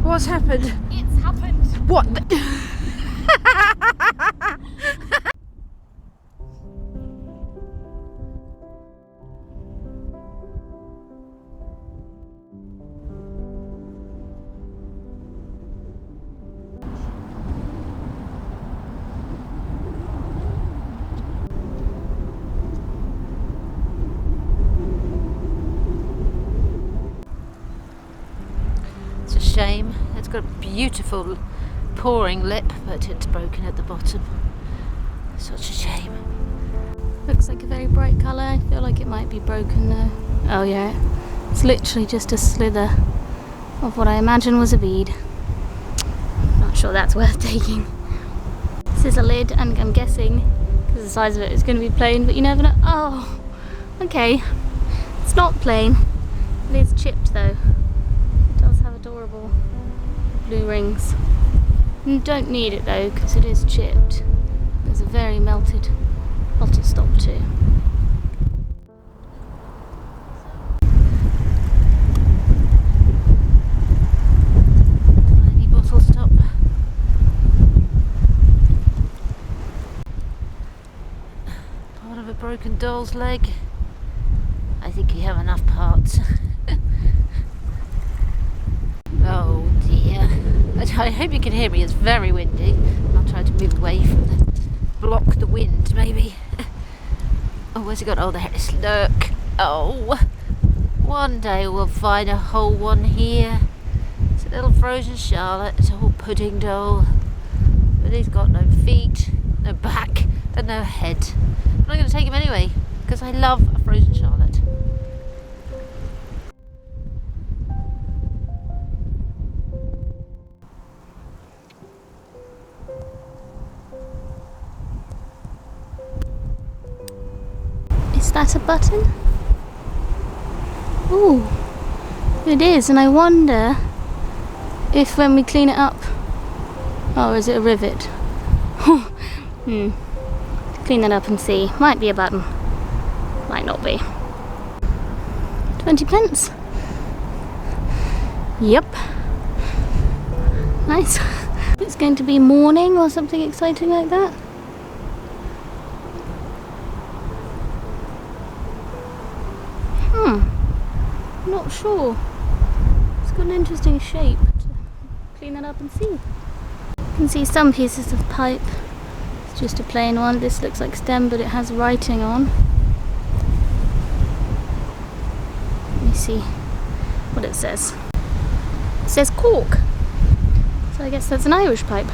What's happened? It's happened. What? It's a shame. It's got a beautiful pouring lip, but it's broken at the bottom. Such a shame. Looks like a very bright colour. I feel like it might be broken though. Oh yeah, it's literally just a slither of what I imagine was a bead. Not sure that's worth taking. This is a lid, and I'm guessing because the size of it is going to be plain, but you never know. Oh, okay. It's not plain. It is chipped though. It does have adorable blue rings. You don't need it though because it is chipped. There's a very melted bottle stop too. Tiny bottle stop. Part of a broken doll's leg. I think you have enough parts. Oh dear. I hope you can hear me. It's very windy. I'll try to move away from block the wind maybe. Oh, where's it gone? Oh, there it is. Look. Oh, one day we'll find a whole one here. It's a little frozen Charlotte. It's a whole pudding doll, but he's got no feet, no back and no head. But I'm going to take him anyway because I love a frozen Charlotte. Is that a button? Ooh, it is, and I wonder if when we clean it up... Oh, is it a rivet? Clean it up and see. Might be a button. Might not be. 20 pence? Yep. Nice. It's going to be morning or something exciting like that. Not sure. It's got an interesting shape. To clean it up and see. You can see some pieces of pipe. It's just a plain one. This looks like stem, but it has writing on. Let me see what it says. It says cork. So I guess that's an Irish pipe.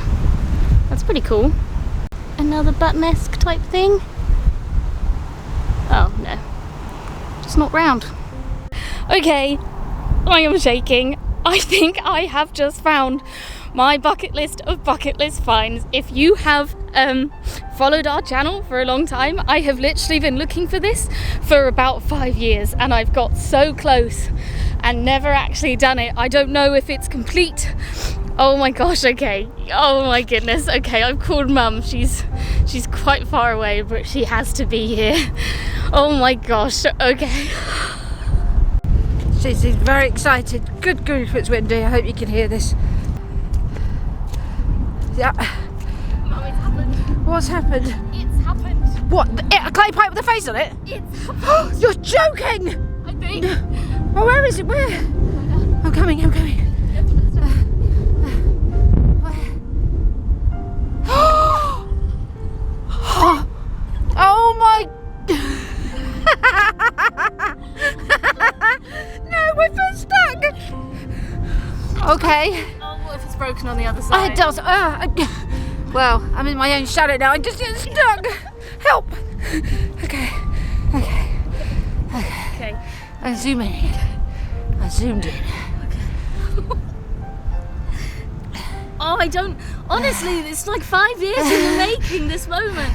That's pretty cool. Another button-esque type thing. Oh no, just not round. Okay, I am shaking. I think I have just found my bucket list of bucket list finds. If you have followed our channel for a long time, I have literally been looking for this for about 5 years, and I've got so close and never actually done it. I don't know if it's complete. Oh my gosh, okay. Oh my goodness. Okay, I've called Mum. She's quite far away, but she has to be here. Oh my gosh, okay. She's very excited. Good grief, it's windy. I hope you can hear this. Yeah. Mum, it's happened. What's happened? It's happened. What? A clay pipe with a face on it? It's happened. You're joking! I think. Oh, where is it? Where? I'm coming. Where? Oh my... No, we're so stuck. Okay. Oh, what if it's broken on the other side? It does. Well, I'm in my own shadow now. I just get stuck. Help. Okay. I zoom in. I zoomed in. Okay. Oh, I don't... Honestly, it's like 5 years in the making, this moment.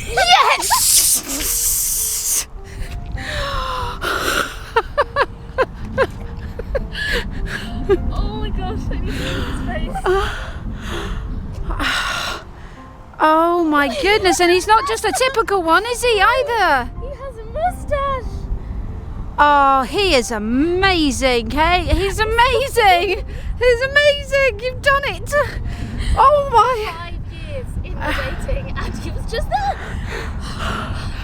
Yes! Oh my gosh, I need to see his face. Oh my goodness, and he's not just a typical one, is he, either? He has a mustache. Oh, he is amazing, Kate. He's amazing. He's amazing. You've done it. Oh my. 5 years in the dating and he was just there.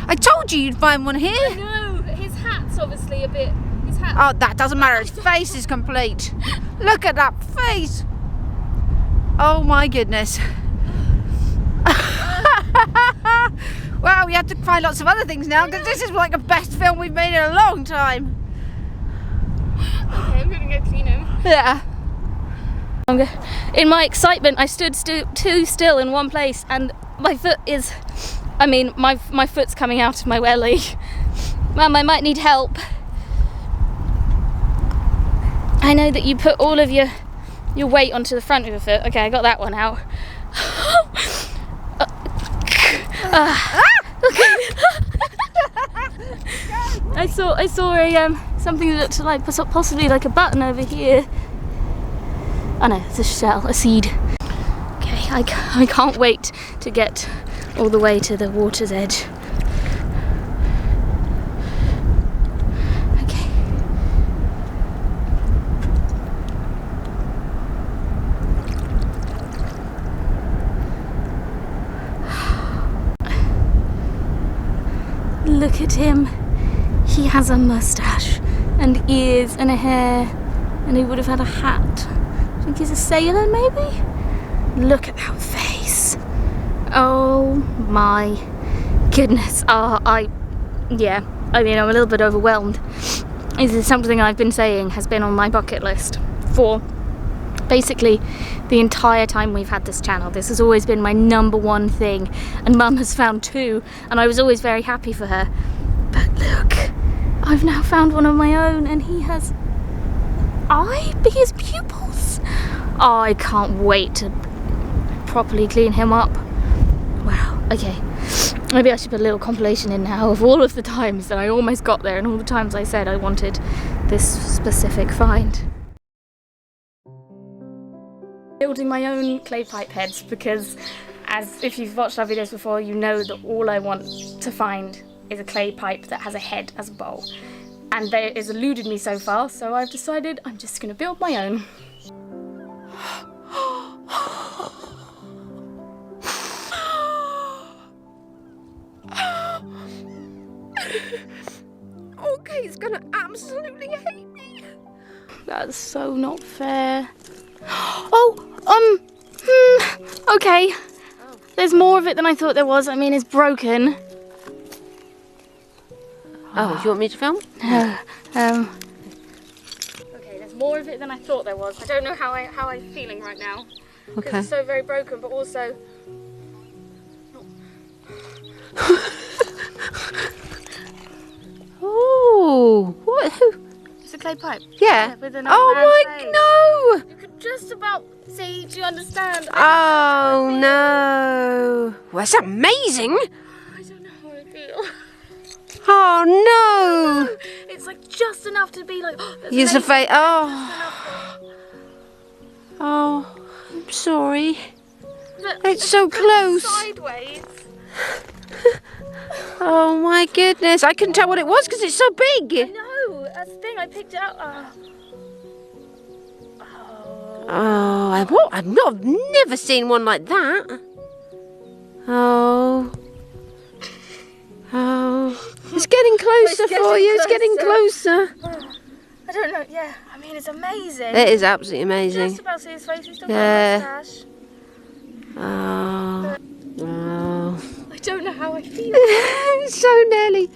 I told you you'd find one here. I know, his hat's obviously a bit... His hat... Oh, that doesn't matter. His face is complete. Look at that face. Oh my goodness. Wow, we have to find lots of other things now because this is like the best film we've made in a long time. Okay, I'm gonna go clean him. Yeah. In my excitement, I stood too still in one place, and my foot is... I mean, my foot's coming out of my welly. Mum, I might need help. I know that you put all of your weight onto the front of your foot. Okay, I got that one out. Okay. I saw a something that looked like possibly like a button over here. Oh no, it's a shell, a seed. Okay, I can't wait to get all the way to the water's edge. Okay. Look at him. He has a mustache and ears and a hair, and he would have had a hat. I think he's a sailor, maybe? Look at that face. Oh my goodness. I mean, I'm a little bit overwhelmed. This is something I've been saying has been on my bucket list for basically the entire time we've had this channel. This has always been my #1 thing, and Mum has found 2, and I was always very happy for her. But look, I've now found one of my own, and he has his pupils. Oh, I can't wait to properly clean him up. Wow, okay. Maybe I should put a little compilation in now of all of the times that I almost got there and all the times I said I wanted this specific find. Building my own clay pipe heads because, as if you've watched our videos before, you know that all I want to find is a clay pipe that has a head as a bowl. And that has eluded me so far, so I've decided I'm just going to build my own. Okay, he's gonna absolutely hate me. That's so not fair. Oh, okay. There's more of it than I thought there was. I mean, it's broken. Oh, do you want me to film? Okay, there's more of it than I thought there was. I don't know how I'm feeling right now. Because Okay. it's so very broken, but also... Oh, what? It's a clay pipe. Yeah. With an Oh old man's my, face. no! You could just about see, do you understand? Oh no! Well, that's amazing! I don't know how I feel. Oh no! It's like just enough to be like, Use the face. Oh. Just enough. Oh, I'm sorry. But It's so close. Sideways. Oh my goodness! I couldn't tell what it was because it's so big. No, that's the thing. I picked it up. Oh, I've never seen one like that. Oh. Oh. It's getting closer for you. It's getting closer. I don't know. Yeah, I mean it's amazing. It is absolutely amazing. Just about to see his face. He's still Yeah. got a mustache. Oh. Oh. I don't know how I feel. So nearly.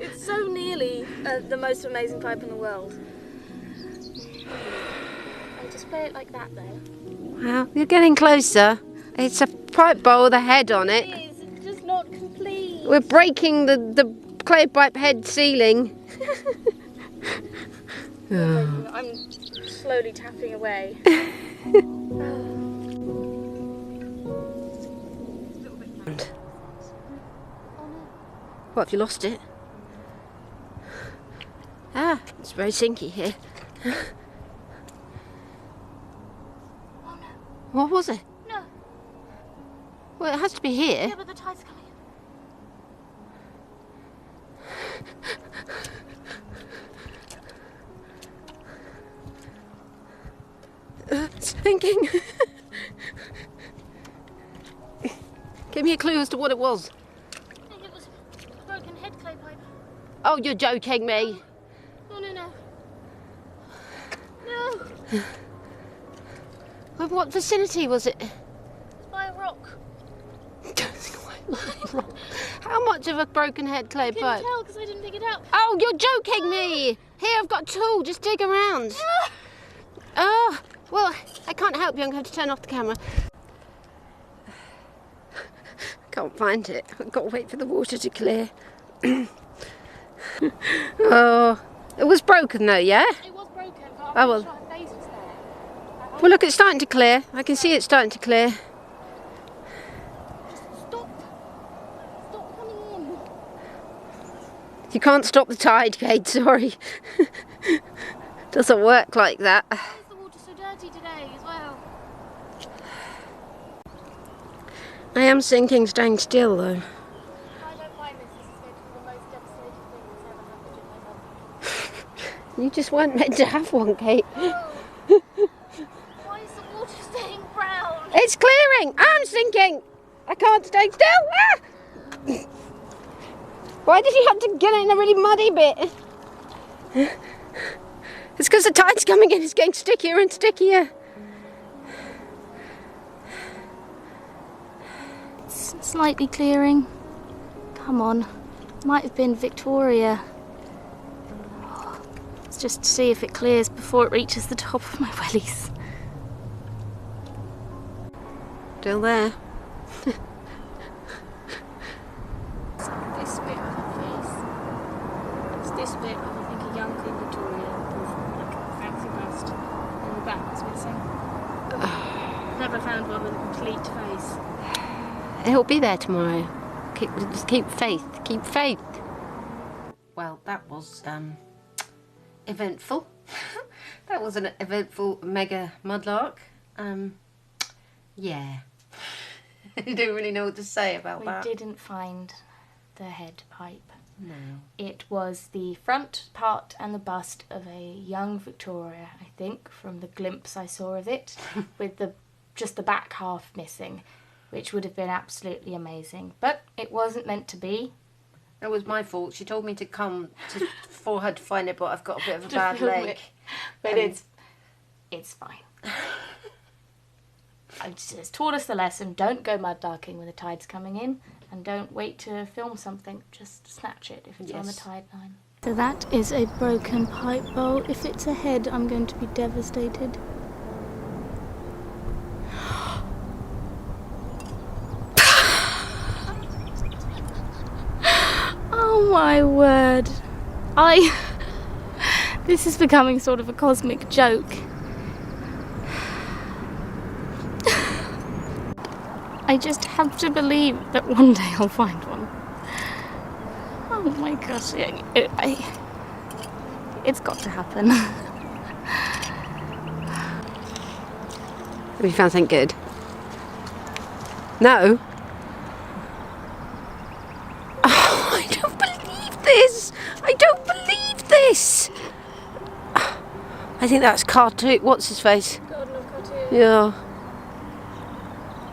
It's so nearly the most amazing pipe in the world. I'll just play it like that though. Wow, you're getting closer. It's a pipe bowl with a head on it. It is. It's just not complete. We're breaking the clay pipe head ceiling. I'm slowly tapping away. What, have you lost it? Ah, it's very sinky here. What was it? No. Well, it has to be here. Yeah, but the tide's coming in. thinking. Give me a clue as to what it was. I think it was a broken head clay pipe. Oh, you're joking me. No, no, no. No. Of what vicinity was it? It's by a rock. How much of a broken head clay I couldn't pipe? tell because I didn't pick it up. Oh, you're joking me. Here, I've got a tool. Just dig around. Oh, well, I can't help you. I'm going to have to turn off the camera. Can't find it. I've got to wait for the water to clear. Oh, it was broken though, yeah? It was broken, but Oh, well. sure her face was there. Well, look, it's starting to clear. I can see it starting to clear. Stop. Stop coming in. You can't stop the tide, Kate, sorry. Doesn't work like that. Why is the water so dirty today as well? I am sinking, staying still though. If I don't find this, this is going to be the most devastating thing that's ever happened in my life. You just weren't meant to have one, Kate. Oh. Why is the water staying brown? It's clearing! I'm sinking! I can't stay still! Ah! Why did you have to get in a really muddy bit? It's because the tide's coming in, it's getting stickier and stickier. It's slightly clearing. Come on. Might have been Victoria. Let's just see if it clears before it reaches the top of my wellies. Still there. This bit of her face. It's this bit of, I think, a young Queen Victoria with like a fancy bust and the back is missing. Never found one with a complete face. It'll be there tomorrow. Just keep faith. Keep faith. Well, that was eventful. That was an eventful mega mudlark. Yeah. I don't really know what to say about that. We didn't find the head pipe. No. It was the front part and the bust of a young Victoria, I think, from the glimpse I saw of it, with just the back half missing, which would have been absolutely amazing. But it wasn't meant to be. It was my fault. She told me to come for her to find it, but I've got a bit of a bad leg. But it's fine. It's taught us the lesson. Don't go mudlarking when the tide's coming in, and don't wait to film something. Just snatch it if it's on the tide line. So that is a broken pipe bowl. If it's a head, I'm going to be devastated. Oh my word. This is becoming sort of a cosmic joke. I just have to believe that one day I'll find one. Oh my gosh, it's got to happen. Have you found something good? No? Oh, I don't believe this! I don't believe this! I think that's cartoon. What's his face? Garden of Cartoon. Yeah.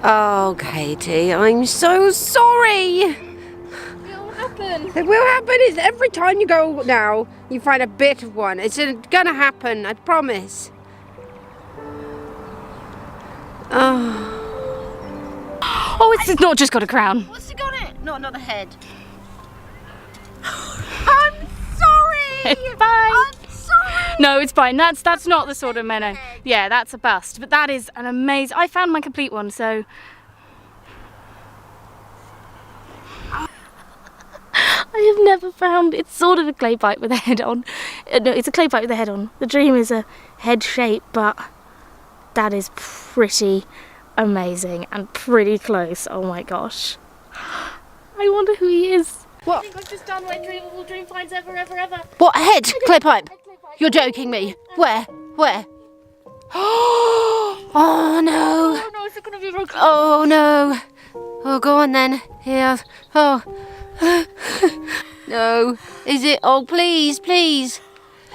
Oh, Katie, I'm so sorry! It will happen. It will happen. It's every time you go now, you find a bit of one. It's gonna happen, I promise. Oh, it's not just got a crown. What's it got it? No, not the head. I'm sorry! It's fine. I'm sorry! No, it's fine. That's not the sort of menno. Yeah, that's a bust. But that is an amazing... I found my complete one, so... I have never found... It's sort of a clay pipe with a head on. No, it's a clay pipe with a head on. The dream is a head shape, but that is pretty amazing and pretty close. Oh my gosh. I wonder who he is. What? I think I've just done my dream of all dream finds ever. What, a head? Clay pipe? You're joking me. Where? Oh no. Oh no, is it going to be broken? Oh no. Oh, go on then. Here. Oh. No. Is it? Oh, please. Is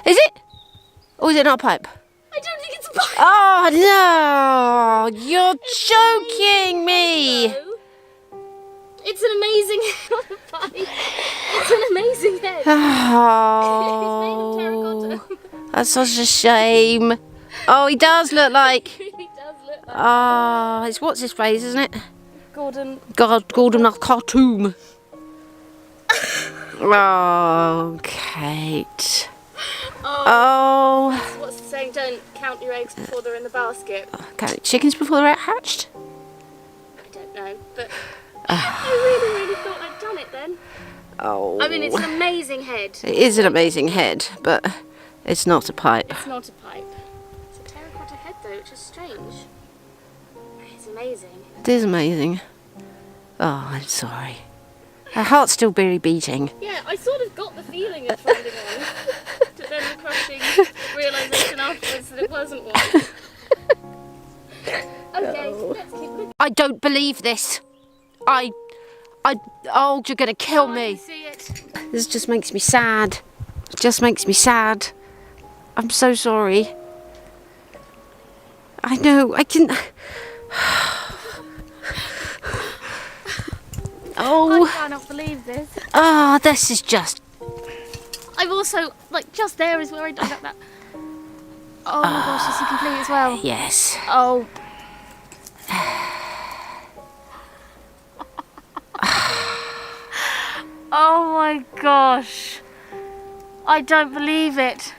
it? Or is it not a pipe? I don't think it's Oh no! You're joking me! No. It's an amazing pipe. It's an amazing head. Oh, It's made of terracotta. that's such a shame. Oh, he does look like. It really does look like Oh, it's what's his face, isn't it? Gordon. Gordon Khartoum. Oh, Kate. Oh. What's the saying? Don't count your eggs before they're in the basket. Count chickens before they're hatched? I don't know, but I really thought I'd done it then. Oh. I mean, it's an amazing head. It is an amazing head, but it's not a pipe. It's not a pipe. It's a terracotta head though, which is strange. It's amazing. It is amazing. Oh, I'm sorry. Her heart's still barely beating. Yeah, I sort of got the feeling of finding one, but then the crushing realisation afterwards that it wasn't one. Okay, let's keep looking. I don't believe this. Oh, you're gonna kill I can me. see it. This just makes me sad. It just makes me sad. I'm so sorry. I know, I can... Oh, I cannot believe this. this is just... I've also, like, just there is where I dug up that. Oh my gosh, is he complete as well? Yes. Oh. Oh my gosh. I don't believe it.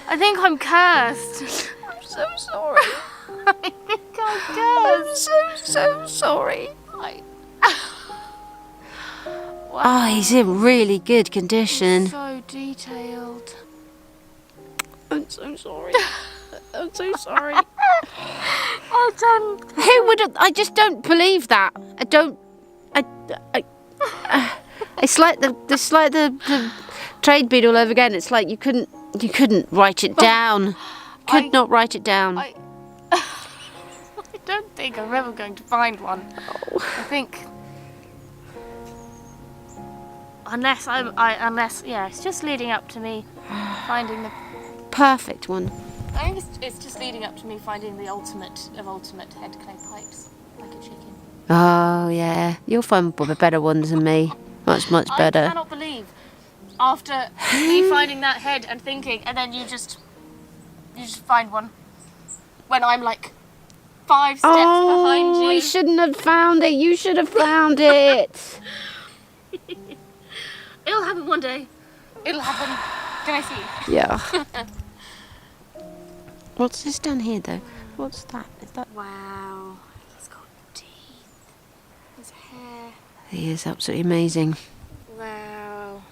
I think I'm cursed. I'm so sorry. I think I'm cursed. I'm so sorry. Wow. Oh, he's in really good condition. So detailed. I'm so sorry. I'm so sorry. I don't. Who would have... I just don't believe that. I don't... it's like the trade bead all over again. It's like you couldn't write it down. Could not write it down. I don't think I'm ever going to find one. Oh. I think unless it's just leading up to me finding the. Perfect one. I think it's just leading up to me finding the ultimate of ultimate head clay pipes, like a chicken. Oh yeah, you'll find better ones than me. Much I better. cannot believe after me finding that head and thinking, and then you just find one when I'm like 5 steps behind you. I shouldn't have found it. You should have found it. It'll happen one day. It'll happen. Can I see? Yeah. What's this down here though? What's that? Is that? Wow. He's got teeth. His hair. He is absolutely amazing. Wow.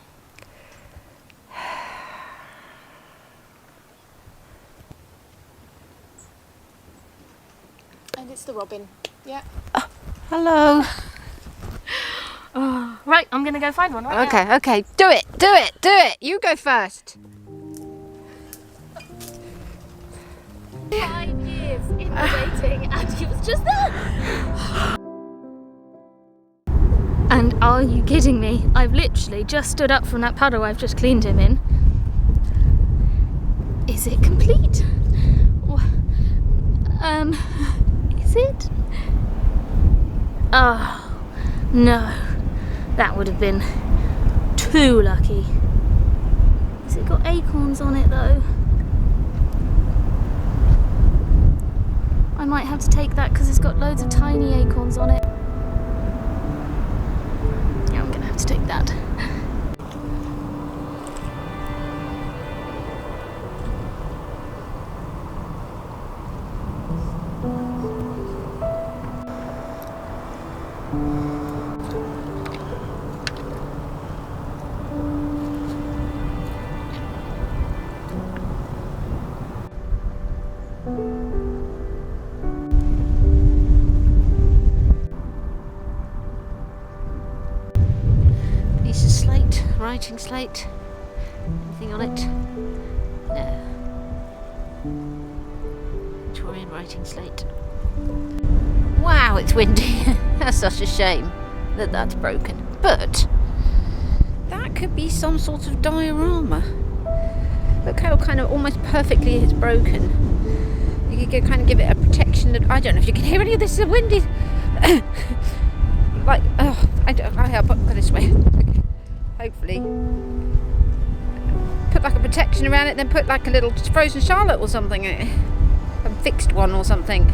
And it's the robin. Yeah. Hello. Oh, right, I'm gonna go find one right now. Okay. Do it. You go first. 5 years in the waiting and he was just there. And are you kidding me? I've literally just stood up from that puddle I've just cleaned him in. Is it complete? Is it? Oh, no. That would have been too lucky. Has it got acorns on it though? I might have to take that because it's got loads of tiny acorns on it. Yeah, I'm gonna have to take that. Piece of slate, writing slate. Anything on it? No. Victorian writing slate. Wow, it's windy. That's such a shame that that's broken. But that could be some sort of diorama. Look how kind of almost perfectly it's broken. You could kind of give it a protection. I don't know if you can hear any of this. It's windy. Like, oh, I'll go this way. Okay. Hopefully. Put like a protection around it, then put like a little frozen Charlotte or something. A fixed one or something.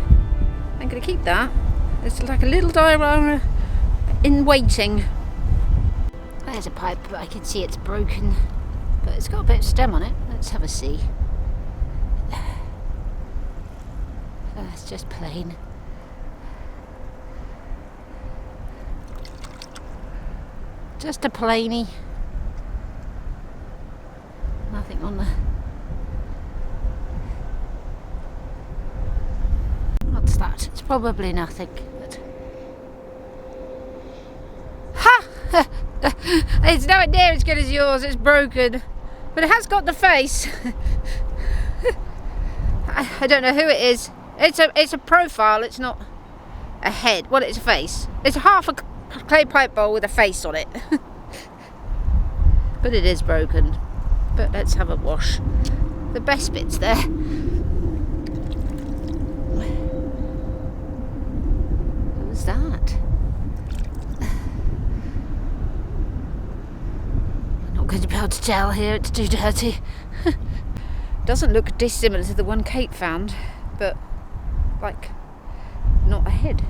I'm going to keep that. It's like a little diorama in waiting. There's a pipe, but I can see it's broken. But it's got a bit of stem on it. Let's have a see. It's just plain. Just a plainy. Nothing on the... What's that? It's probably nothing. But... Ha! It's nowhere near as good as yours. It's broken. But it has got the face. I don't know who it is. It's a profile. It's not a head. Well, it's a face. It's half a clay pipe bowl with a face on it. But it is broken. But let's have a wash. The best bit's there. Who's that? I'm not going to be able to tell here. It's too dirty. Doesn't look dissimilar to the one Kate found, but like not a head.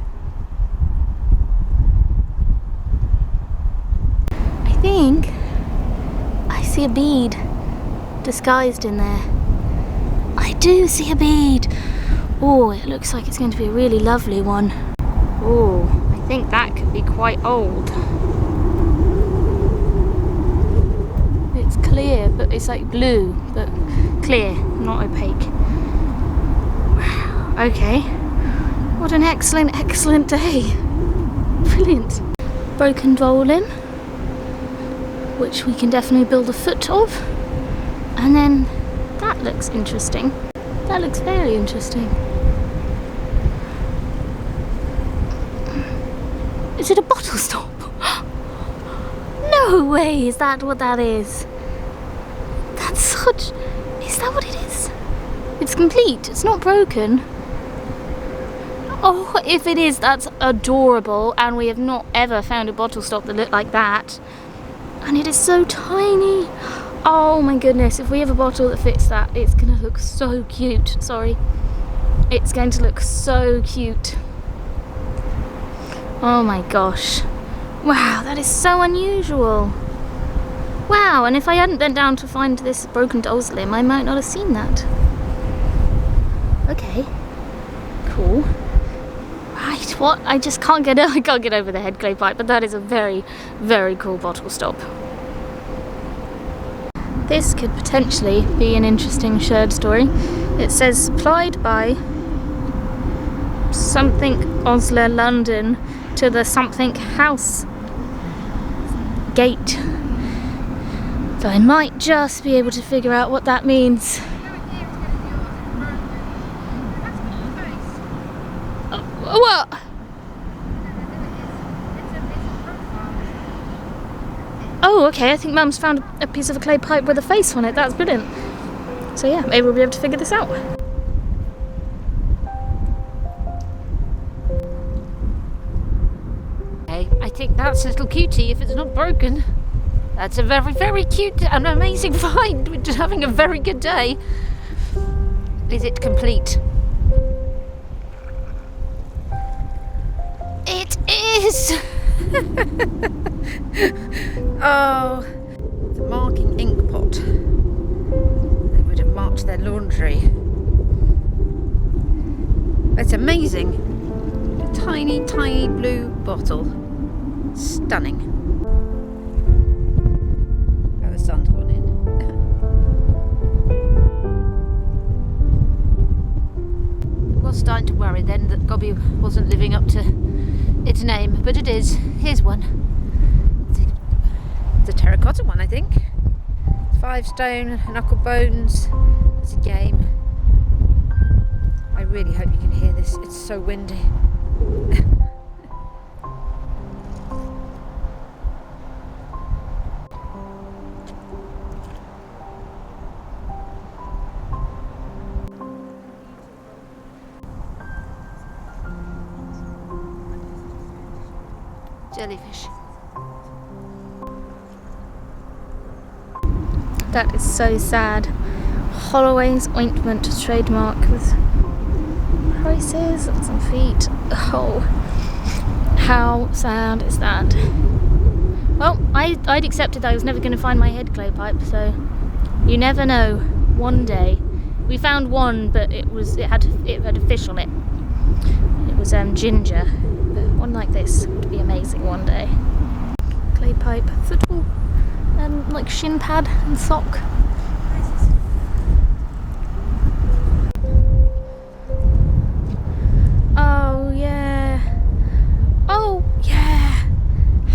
I think I see a bead disguised in there. I do see a bead. Oh, it looks like it's going to be a really lovely one. Oh, I think that could be quite old. It's clear, but it's like blue, but clear, not opaque. Wow, okay. What an excellent, excellent day. Brilliant. Broken bowling, which we can definitely build a foot of. And then that looks interesting. That looks very interesting. Is it a bottle stop? No way, is that what that is? That's such... Is that what it is? It's complete, it's not broken. Oh, if it is, that's adorable, and we have not ever found a bottle stop that looked like that. And it is so tiny. Oh my goodness, if we have a bottle that fits that, it's going to look so cute. Sorry. It's going to look so cute. Oh my gosh. Wow, that is so unusual. Wow, and if I hadn't bent down to find this broken doll's limb, I might not have seen that. Okay. Cool. Right, what? I just can't get over the head clay pipe, but that is a very, very cool bottle stop. This could potentially be an interesting shared story. It says supplied by something Osler, London to the something house gate. So I might just be able to figure out what that means. What? Oh, okay, I think Mum's found a piece of a clay pipe with a face on it. That's brilliant. So yeah, maybe we'll be able to figure this out. Okay, I think that's a little cutie if it's not broken. That's a very, very cute and amazing find. We're just having a very good day. Is it complete? It is! Oh, the marking ink pot. They would have marked their laundry. It's amazing. A tiny, tiny blue bottle. Stunning. Oh, the sun's gone in. I was starting to worry then that Gobby wasn't living up to its name, but it is. Here's one. It's a terracotta one, I think. 5 stone, knuckle bones. It's a game. I really hope you can hear this. It's so windy. Jellyfish. That is so sad. Holloway's ointment trademark with prices and some feet. Oh, how sad is that? Well, I'd accepted that I was never going to find my head clay pipe, so you never know. One day, we found one, but it had a fish on it. It was ginger, but one like this would be amazing one day. Clay pipe, football, like shin pad and sock. Oh yeah. Oh yeah.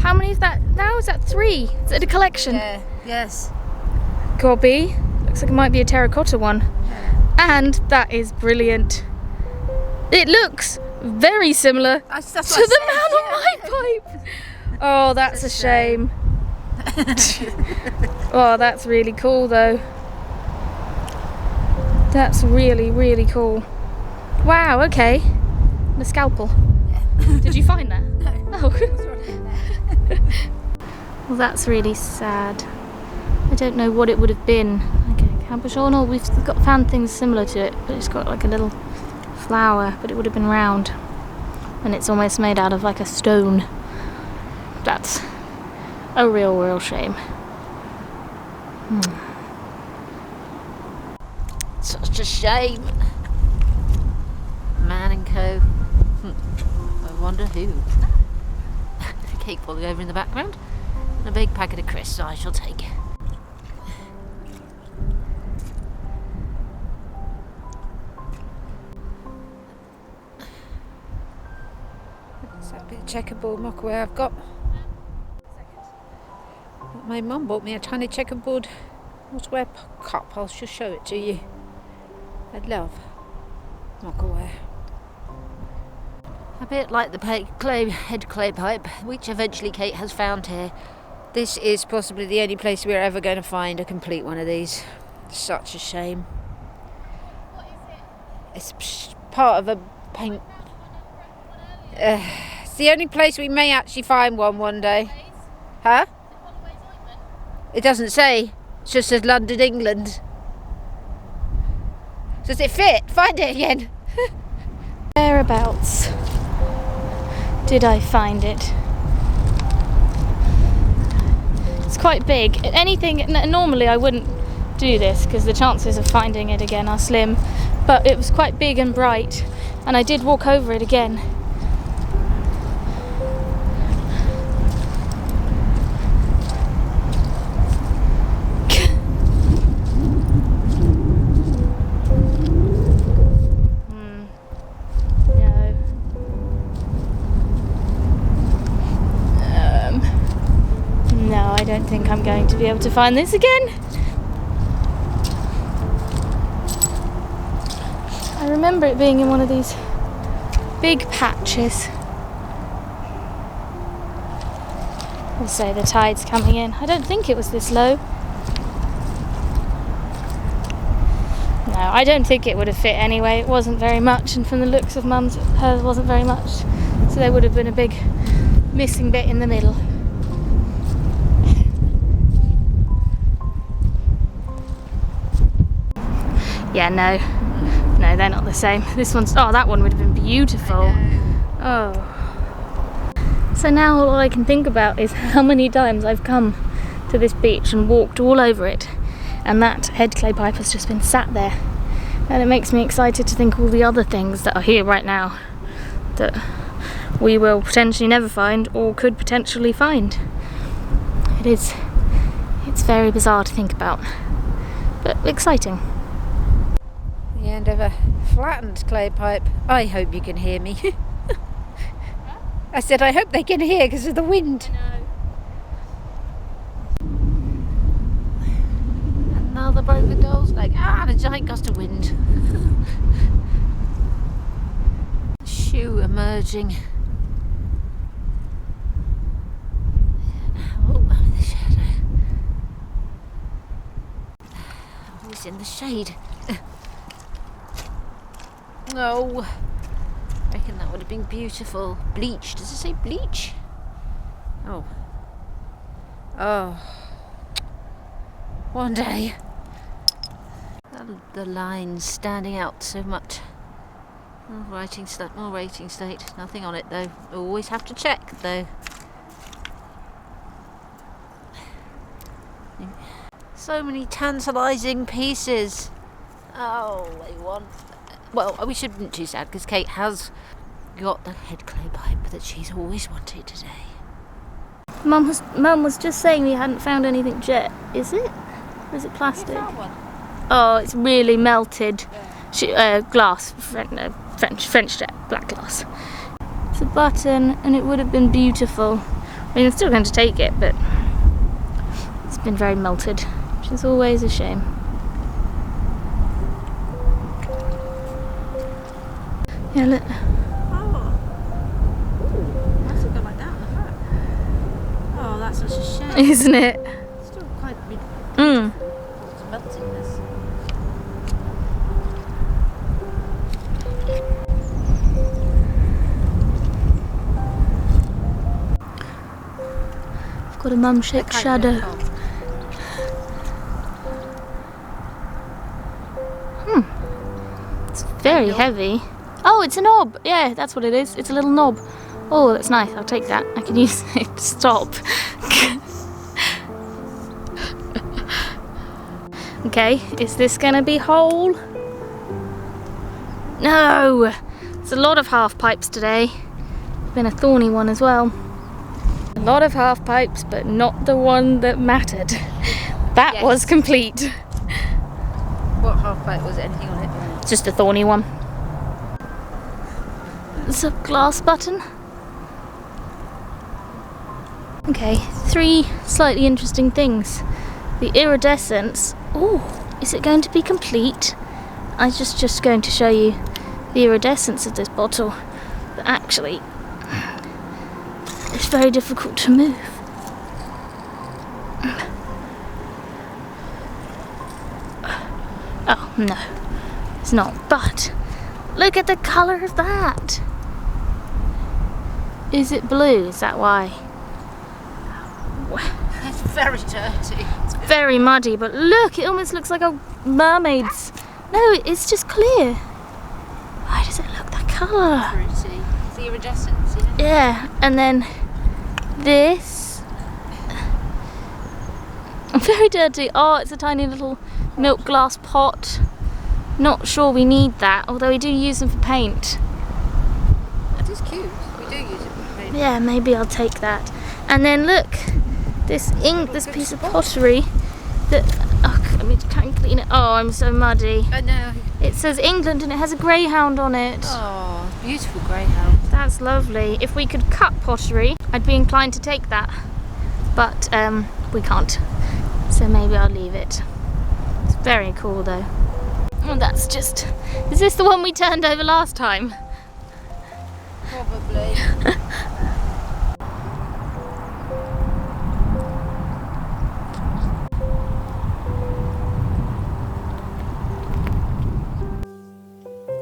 How many is that now? Is that 3? Is it a collection? Yeah, yes. Gobby. Looks like it might be a terracotta one. And that is brilliant. It looks very similar to the man on my pipe. Oh, that's a shame. Oh, that's really cool though. That's really, really cool. Wow, okay. And a scalpel. Yeah. Did you find that? No. Oh. Well, that's really sad. I don't know what it would have been. Okay, cabochon, we've found things similar to it, but it's got like a little flower, but it would have been round. And it's almost made out of like a stone. That's a real shame. Such a shame. Man and co. I wonder who. A cake falling over in the background. And a big packet of crisps I shall take. That's that bit of checkerboard mockaway I've got. My mum bought me a tiny checkerboard waterware cup. I'll just show it to you. I love mockaware. A bit like the head clay pipe, which eventually Kate has found here. This is possibly the only place we're ever going to find a complete one of these. Such a shame. What is it? It's part of a paint. It's the only place we may actually find one day. Huh? It doesn't say. It just says London, England. Does it fit? Find it again. Whereabouts did I find it? It's quite big. Normally I wouldn't do this because the chances of finding it again are slim, but it was quite big and bright, and I did walk over it again. I don't think I'm going to be able to find this again. I remember it being in one of these big patches. Also, the tide's coming in. I don't think it was this low. No, I don't think it would have fit anyway. It wasn't very much, and from the looks of Mum's, hers wasn't very much. So there would have been a big missing bit in the middle. Yeah, no, they're not the same. This one's, that one would have been beautiful. Oh. So now all I can think about is how many times I've come to this beach and walked all over it, and that head clay pipe has just been sat there. And it makes me excited to think of all the other things that are here right now that we will potentially never find or could potentially find. It's very bizarre to think about, but exciting. The end of a flattened clay pipe. I hope you can hear me. I said I hope they can hear because of the wind. Another broken doll's leg. And a giant gust of wind. Shoe emerging. Oh, the shadow. Oh, he's in the shade. No, I reckon that would have been beautiful. Bleach. Does it say bleach? Oh. Oh. One day. The lines standing out so much. Oh, writing state, more rating state. Nothing on it though. Always have to check though. So many tantalising pieces. Oh, they want. Well, we shouldn't be too sad because Kate has got the head clay pipe that she's always wanted today. Mum was just saying we hadn't found anything jet. Is it? Or is it plastic? We found one. Oh, it's really melted. Glass, French jet, black glass. It's a button, and it would have been beautiful. I mean, I'm still going to take it, but it's been very melted, which is always a shame. Yeah, look. Oh. Ooh, that's a bit like that on the front. Oh, that's such a shame. Isn't it? It's still quite Mm. it's melting this. I've got a mum shaped shadow. It's very heavy. Oh, it's a knob. Yeah, that's what it is. It's a little knob. Oh, that's nice. I'll take that. I can use it to stop. Okay, is this gonna be whole? No! It's a lot of half pipes today. Been a thorny one as well. A lot of half pipes, but not the one that mattered. That Yes. was complete. What half pipe was it? Anything on it? It's just a thorny one. It's a glass button. Okay, 3 slightly interesting things. The iridescence. Oh, is it going to be complete? I'm just going to show you the iridescence of this bottle. But actually, it's very difficult to move. Oh, no, it's not. But look at the colour of that. Is it blue? Is that why? It's very dirty. It's Very muddy, but look, it almost looks like a mermaid's. No, it's just clear. Why does it look that colour? pretty. It's the iridescence, yeah. Yeah, and then this. Very dirty. Oh, it's a tiny little milk glass pot. Not sure we need that, although we do use them for paint. That is cute. We do use it for paint. Yeah, maybe I'll take that. And then look, this piece of pottery that. Oh, I mean, can't clean it. Oh, I'm so muddy. I know. It says England and it has a greyhound on it. Oh, beautiful greyhound. That's lovely. If we could cut pottery, I'd be inclined to take that. But we can't. So maybe I'll leave it. It's very cool though. Oh, that's just. Is this the one we turned over last time? Probably.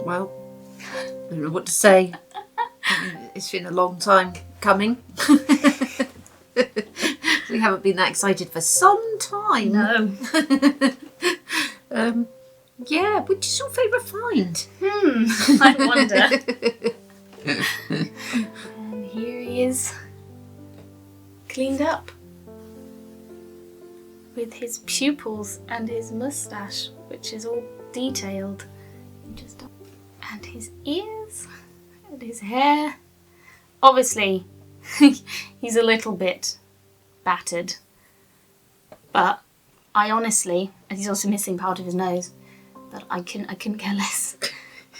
Well, I don't know what to say. It's been a long time coming. We haven't been that excited for some time. No. Yeah, which is your favourite find? I wonder. And here he is, cleaned up. With his pupils and his moustache, which is all detailed. And his ears and his hair. Obviously, he's a little bit battered. But I honestly, and he's also missing part of his nose, but I couldn't care less.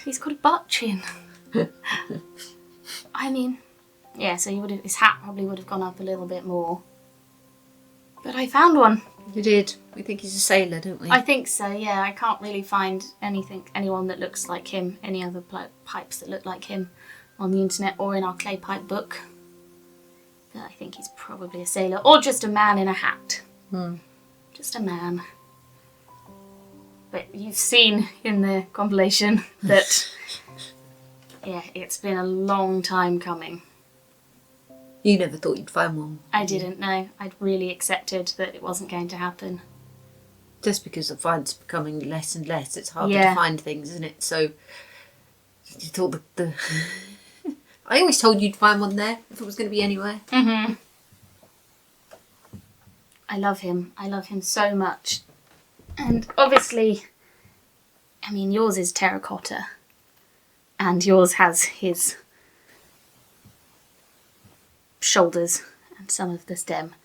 He's got a butt chin. I mean, yeah, so his hat probably would have gone up a little bit more. But I found one. You did. We think he's a sailor, don't we? I think so, yeah. I can't really find anyone that looks like him, any other pipes that look like him on the internet or in our clay pipe book. But I think he's probably a sailor or just a man in a hat. Just a man. But you've seen in the compilation that, yeah, it's been a long time coming. You never thought you'd find one. I didn't know. I'd really accepted that it wasn't going to happen. Just because the find's becoming less and less, it's harder Yeah. to find things, isn't it? So you thought the I always told you'd find one there if it was going to be anywhere. Mm-hmm. I love him. I love him so much. And obviously, I mean, yours is terracotta. And yours has his shoulders and some of the stem.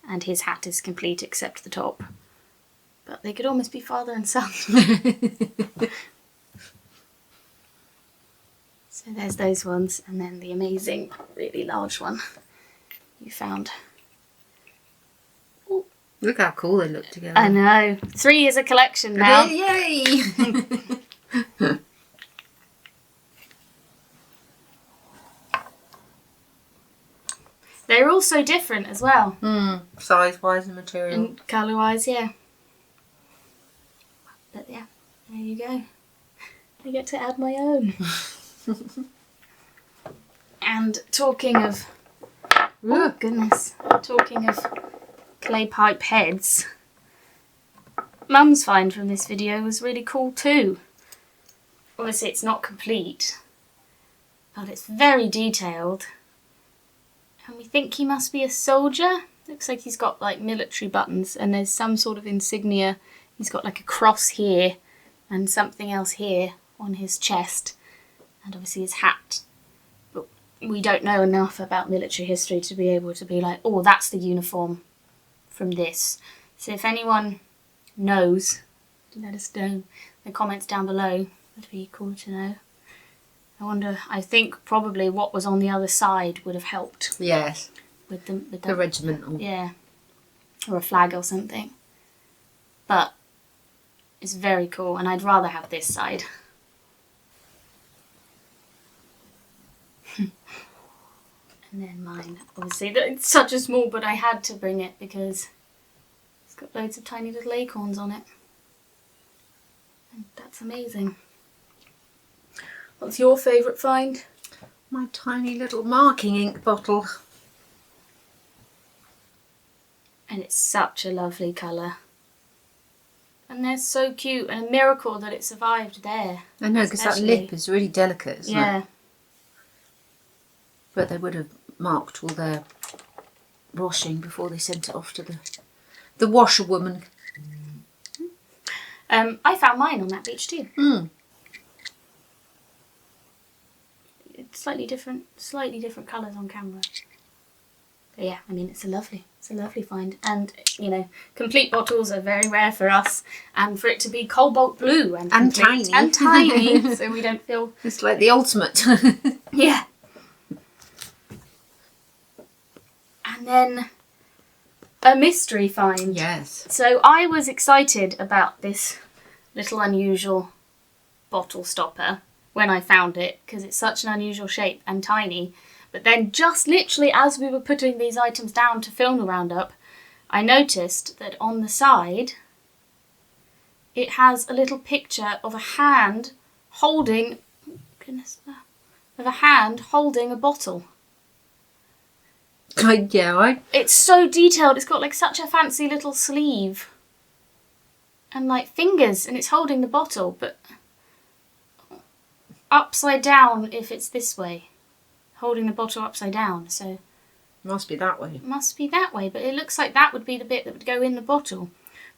And his hat is complete except the top. But they could almost be father and son. So there's those ones. And then the amazing, really large one you found. Look how cool they look together. I know. 3 is a collection now. Yay! They're all so different as well. Size-wise and material. And colour-wise, yeah. But yeah, there you go. I get to add my own. And talking of... Oh, goodness. Talking of clay pipe heads, Mum's find from this video was really cool too. Obviously it's not complete, but it's very detailed. And we think he must be a soldier. Looks like he's got like military buttons and there's some sort of insignia. He's got like a cross here and something else here on his chest. And obviously his hat. But we don't know enough about military history to be able to be like, oh, that's the uniform from this. So if anyone knows, let us know in the comments down below. Would be cool to know. I think probably what was on the other side would have helped. Yes. With the The regimental. Yeah. Or a flag or something. But it's very cool and I'd rather have this side. And then mine, obviously, it's such a small, but I had to bring it because it's got loads of tiny little acorns on it. And that's amazing. What's your favourite find? My tiny little marking ink bottle. And it's such a lovely colour. And they're so cute and a miracle that it survived there. I know, because that Especially. lip is really delicate, isn't it? Yeah. But they would have marked all their washing before they sent it off to the washerwoman. I found mine on that beach too. It's slightly different colours on camera. But yeah, I mean it's a lovely find. And you know, complete bottles are very rare for us, and for it to be cobalt blue and complete tiny, so we don't feel it's like the ultimate. yeah. And then a mystery find. Yes. So I was excited about this little unusual bottle stopper when I found it because it's such an unusual shape and tiny. But then just literally as we were putting these items down to film the roundup, I noticed that on the side it has a little picture of a hand holding, of a hand holding a bottle. It's so detailed. It's got like such a fancy little sleeve and like fingers, and it's holding the bottle, but upside down if it's this way. Holding the bottle upside down, so Must be that way. it must be that way, but it looks like that would be the bit that would go in the bottle.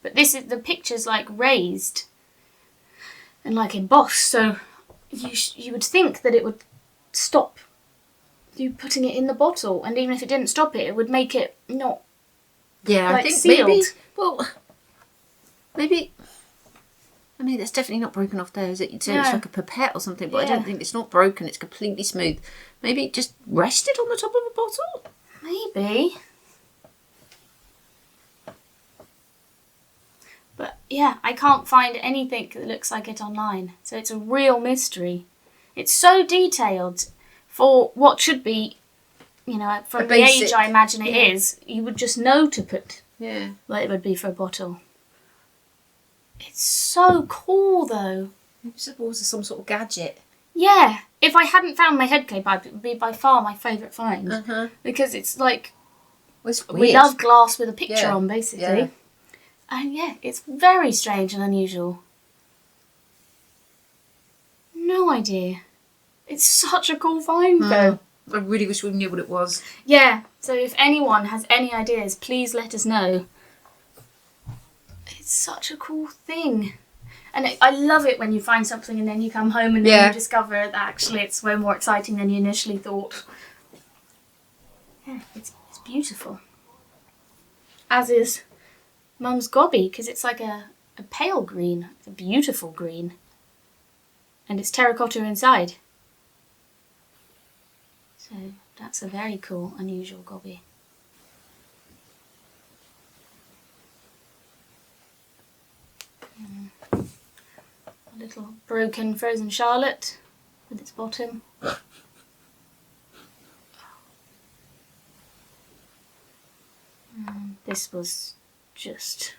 But this is, the picture's like raised and like embossed, so you would think that it would stop you putting it in the bottle, and even if it didn't stop it, it would make it not Yeah, like I think sealed. maybe. I mean, it's definitely not broken off there, is it? You'd say it's No. like a pipette or something, but I Yeah. don't think it's not broken. It's completely smooth. Maybe it just rested on the top of a bottle. Maybe. But yeah, I can't find anything that looks like it online. So it's a real mystery. It's so detailed for what should be, you know, from the age basic- I imagine it yeah. is, you would just know to put Yeah. what it would be for a bottle. It's so cool though. Maybe it was some sort of gadget. Yeah, if I hadn't found my head clay pipe, it would be by far my favourite find. Because it's like, It's we weird. love glass with a picture Yeah, on, basically. yeah. And yeah, it's very strange and unusual. No idea. It's such a cool find, though. I really wish we knew what it was. Yeah, so if anyone has any ideas, please let us know. It's such a cool thing. And I love it when you find something and then you come home and then you discover that actually it's way more exciting than you initially thought. Yeah, it's beautiful. As is Mum's gobby, because it's like a pale green. It's a beautiful green. And it's terracotta inside. So that's a very cool, unusual gobby. A little broken frozen charlotte with its bottom. This was just...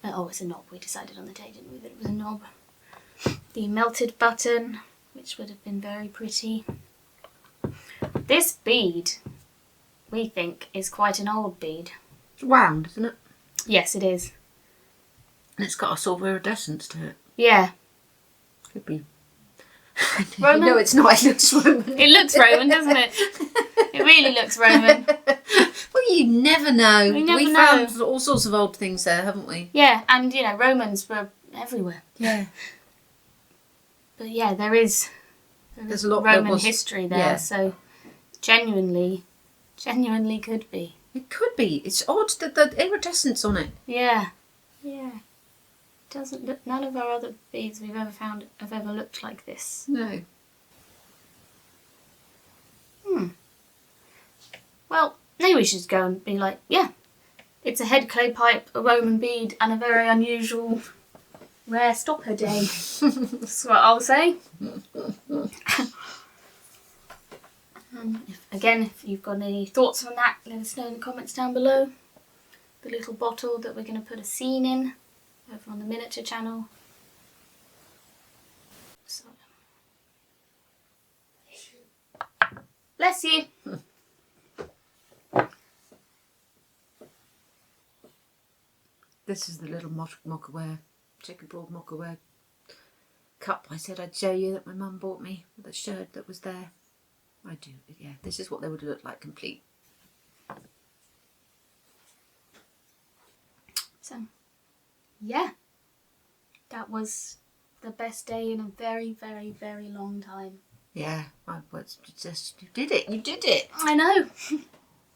oh, it's a knob. We decided on the day, didn't we, that it was a knob. The melted button, which would have been very pretty. This bead, we think, is quite an old bead. It's round, isn't it? Yes, it is. And it's got a sort of iridescence to it. Yeah. Could be. Roman? No, it's not. It looks Roman. It looks Roman, doesn't it? It really looks Roman. Well, you never know. We never We know. found all sorts of old things there, haven't we? Yeah, and you know, Romans were everywhere. Yeah. But yeah, there's a lot Roman that was- history there, yeah. so genuinely could be. It could be. It's odd that the iridescence on it. Yeah. Yeah. Doesn't look, none of our other beads we've ever found have ever looked like this. No. Well, maybe we should go and be like, yeah, it's a head clay pipe, a Roman bead, and a very unusual rare stopper day. That's what I'll say. If you've got any thoughts on that, let us know in the comments down below. The little bottle that we're going to put a scene in over on the miniature channel. So, bless you. This is the little mockaware, checkerboard mockaware cup I said I'd show you that my mum bought me with a shirt that was there. I do, yeah. This is what they would look like complete. So, yeah, that was the best day in a very, very, very long time. Yeah, I was just, you did it. I know.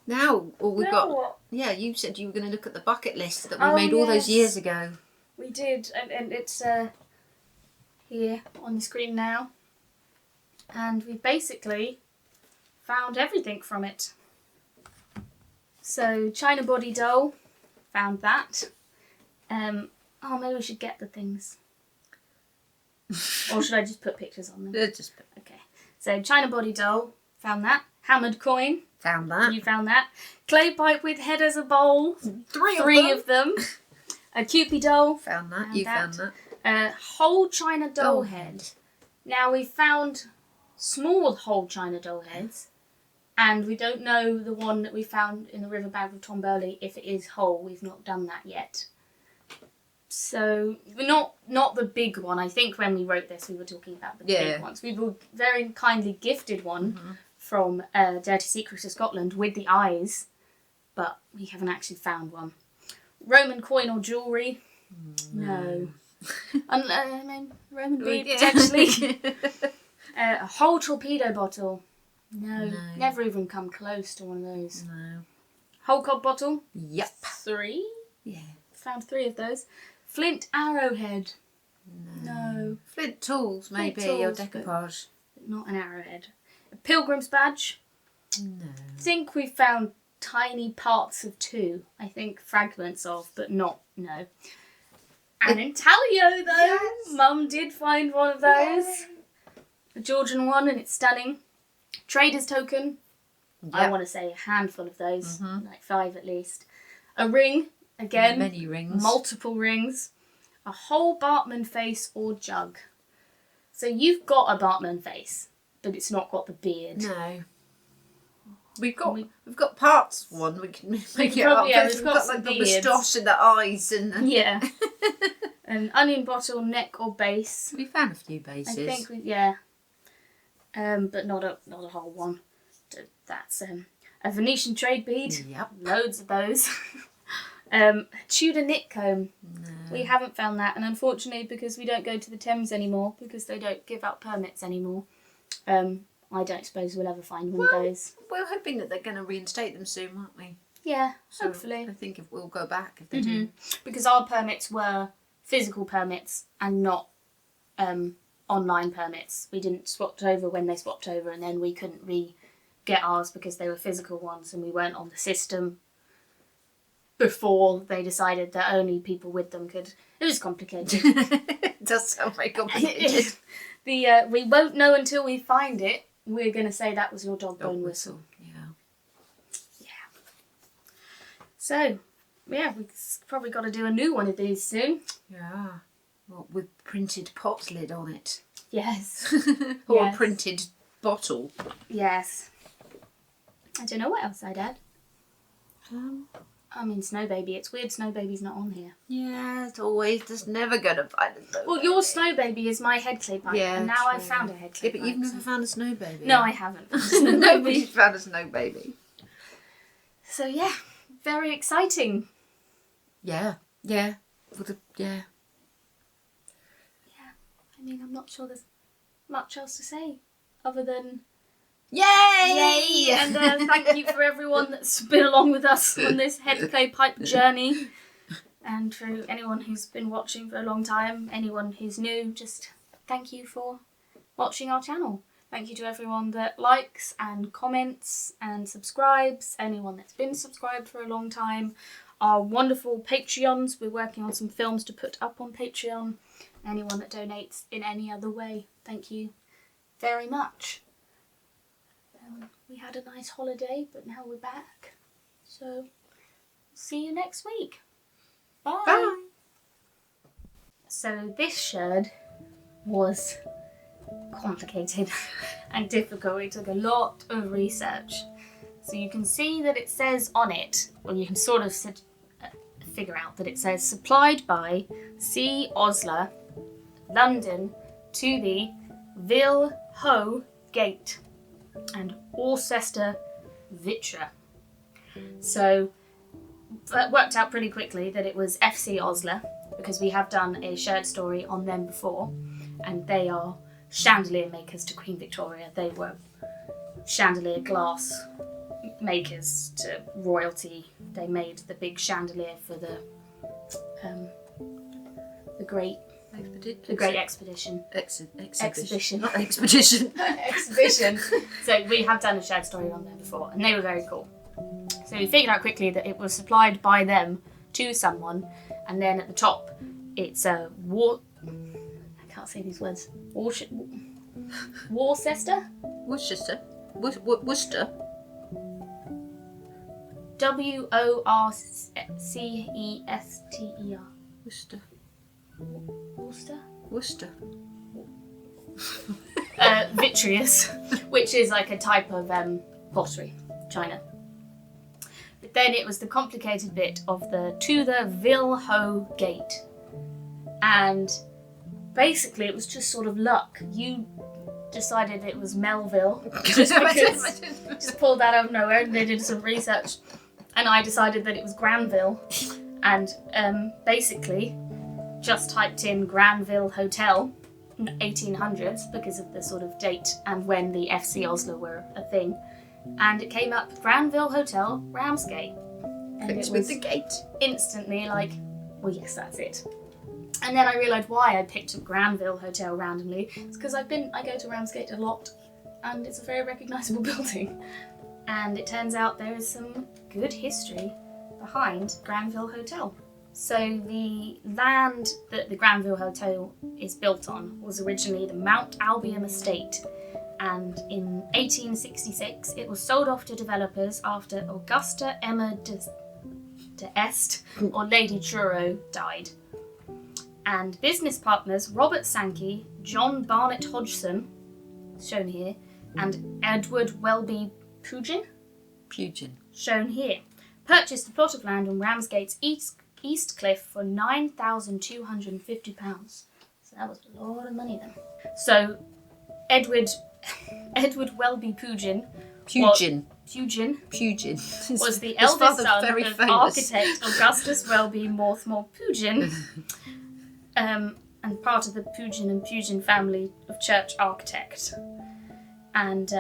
Now, all we've Now got, what? yeah, you said you were going to look at the bucket list that we Oh, made all those yes. years ago. We did, and it's here on the screen now. And we basically found everything from it. So, China body doll, found that. Oh, maybe we should get the things. Or should I just put pictures on them? Just Okay. So, China body doll, found that. Hammered coin, found that. you found that. Clay pipe with head as a bowl, three of them. A Cupid doll, Found that. Found You that. found that. a whole China doll Doll head. Now, we found small whole China doll heads. And we don't know the one that we found in the river bag with Tom Burley, if it is whole. We've not done that yet. So, not the big one. I think when we wrote this, we were talking about the big ones. We were very kindly gifted one from Dirty Secrets of Scotland with the eyes, but we haven't actually found one. Roman coin or jewellery? No. I mean, Roman bead, potentially. A whole torpedo bottle? No. Never even come close to one of those. No. Whole cod bottle? Yep. 3? Yeah. Found 3 of those. Flint arrowhead? No. Flint tools, maybe, Flint or tools, but decoupage. not an arrowhead. A pilgrim's badge? No. I think we found tiny parts of 2. I think fragments of, but not, no. An intaglio, though. Yes. Mum did find one of those. A Georgian one, and it's stunning. Trader's token. I want to say a handful of those, like 5 at least. A ring, again. Many rings. Multiple rings. A whole Bartman face or jug. So you've got a Bartman face, but it's not got the beard. No. We've got parts of one. We can make it up. We've got like the beards. moustache and the eyes and. Yeah. An onion bottle, neck or base. We found a few bases. I think but not a whole one. That's a Venetian trade bead. Yep. Loads of those. Tudor knit comb. No. We haven't found that, and unfortunately, because we don't go to the Thames anymore, because they don't give out permits anymore, I don't suppose we'll ever find one of those. We're hoping that they're going to reinstate them soon, aren't we? Yeah, So hopefully. I think we'll go back if they do. Because our permits were physical permits and not online permits. We didn't swap over when they swapped over, and then we couldn't get ours because they were physical ones and we weren't on the system before they decided that only people with them could. It was complicated. It does sound very complicated. We won't know until we find it. We're going to say that was your dog bone whistle. Yeah. So, yeah, we've probably got to do a new one of these soon. Yeah. Well, with printed pot lid on it. Yes. Or Yes. a printed bottle. Yes. I don't know what else I'd add. Um, I mean, Snow Baby. It's weird Snow Baby's not on here. yeah, it's always just never going to find a snow Well, baby. your Snow Baby is my head clay pipe, Yeah, and now I've true. found a head clay Yeah, but pipe. you've never found a snow baby. No, I haven't. Nobody's found a snow baby. So yeah, very exciting. Yeah. Yeah. Yeah. I mean, I'm not sure there's much else to say other than Yay! and thank you for everyone that's been along with us on this head clay pipe journey, and for anyone who's been watching for a long time, anyone who's new, just thank you for watching our channel. Thank you to everyone that likes and comments and subscribes, anyone that's been subscribed for a long time, our wonderful Patreons. We're working on some films to put up on Patreon. Anyone that donates in any other way, thank you very much. We had a nice holiday, but now we're back. So, see you next week. Bye. Bye. So this sherd was complicated and difficult. It took a lot of research. So you can see that it says on it, or you can sort of figure out that it says supplied by C. Osler, London, to the Ville Ho Gate and Alcester Vitra. So that worked out pretty quickly that it was FC Osler, because we have done a shared story on them before, and they are chandelier makers to Queen Victoria. They were chandelier glass makers to royalty. They made the big chandelier for the great expedition. Exhibition. Not expedition. Exhibition. So we have done a shared story on them before, and they were very cool. So we figured out quickly that it was supplied by them to someone, and then at the top it's a I can't say these words. Worcester. Worcester. WORCESTER. Worcester. Vitreous, which is like a type of pottery, china. But then it was the complicated bit of to the Ville Ho Gate, and basically it was just sort of luck. You decided it was Melville, just because just pulled that out of nowhere, and they did some research, and I decided that it was Granville, and basically just typed in Granville Hotel 1800s because of the sort of date and when the FC Oslo were a thing, and it came up Granville Hotel, Ramsgate, and It's it with was the gate. instantly like, well, yes, that's it. And then I realised why I picked Granville Hotel randomly. It's because I go to Ramsgate a lot, and it's a very recognisable building, and it turns out there is some good history behind Granville Hotel. So the land that the Granville Hotel is built on was originally the Mount Albion estate, and in 1866 it was sold off to developers after Augusta Emma d'Este, or Lady Truro, died. and business partners Robert Sankey, John Barnett Hodgson, shown here, and Edward Welby Pugin, shown here, purchased a plot of land on Ramsgate's East Cliff for £9,250. So that was a lot of money then. So Edward Welby Pugin was the eldest son of architect Augustus Welby Morthmore Pugin, and part of the Pugin and Pugin family of church architect. And